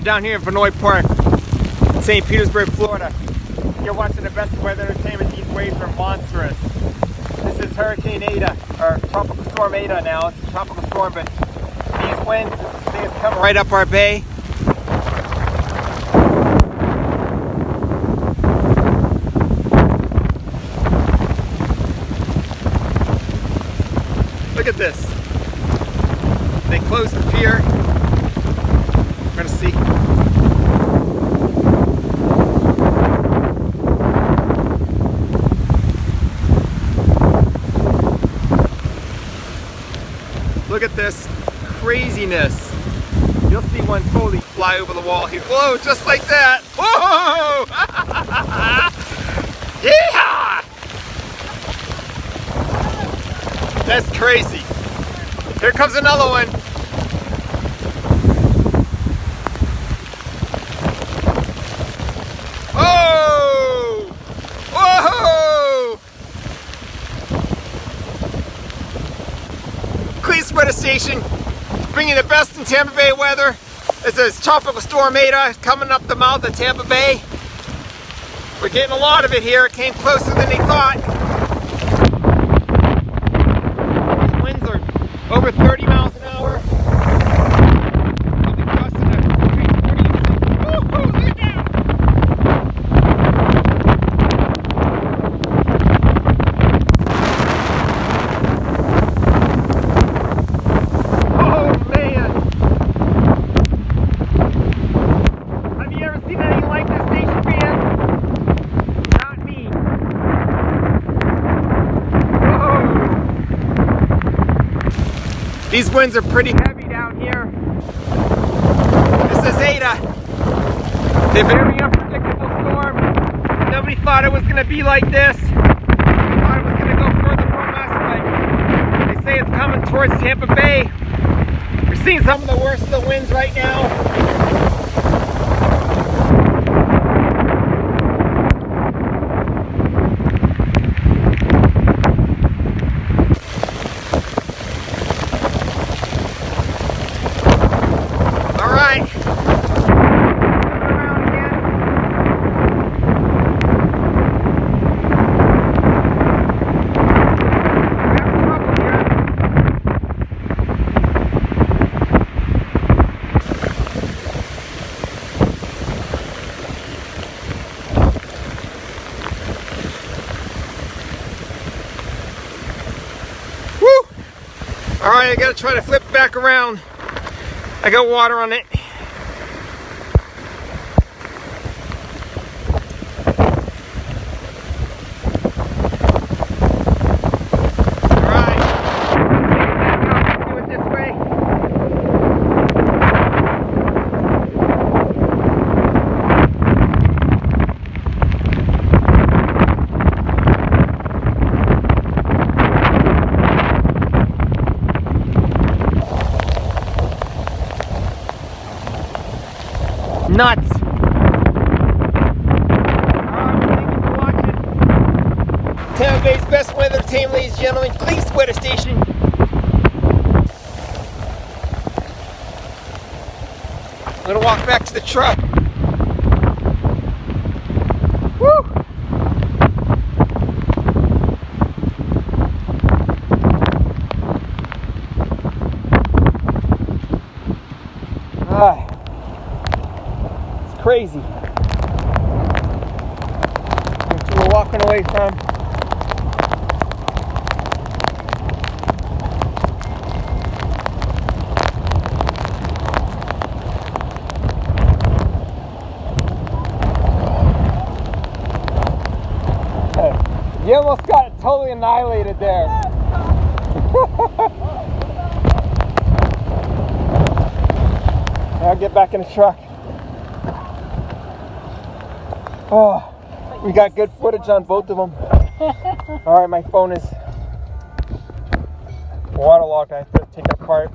down here in Vanoy Park, St. Petersburg, Florida. You're watching the best weather entertainment. These waves are monstrous. This is Hurricane ETA, or Tropical Storm ETA now. It's a tropical storm, but these winds, I think it's coming right up our bay. Look at this. They closed the pier. We're gonna see. Look at this craziness. You'll see one totally fly over the wall here. Whoa, just like that. Whoa! Yeah! That's crazy. Here comes another one. Oh! Whoa! Cleese Weather Station, bringing the best in Tampa Bay weather. This is Tropical Storm ETA coming up the mouth of Tampa Bay. We're getting a lot of it here. It came closer than they thought. These winds are over 30 miles an hour. They'll be gusting at 340. Woo-hoo, look at that! Oh man! Have you ever seen anything like this, Nation fan? Not me. Whoa! These winds are pretty heavy down here. This is ETA. The very unpredictable storm. Nobody thought it was going to be like this. Nobody thought it was going to go further from us, but they say it's coming towards Tampa Bay. We're seeing some of the worst of the winds right now. Alright, I gotta try to flip it back around. I got water on it. Alright. Do it this way. Nuts! Thank you for watching. Tampa Bay's best weather entertainment, ladies and gentlemen, Cleese Weather Station. I'm gonna walk back to the truck. Woo! Crazy. That's what we're walking away from. You almost got it totally annihilated there. I'll get back in the truck. Oh, we got good footage on both of them. Alright, my phone is waterlogged. I have to take it apart.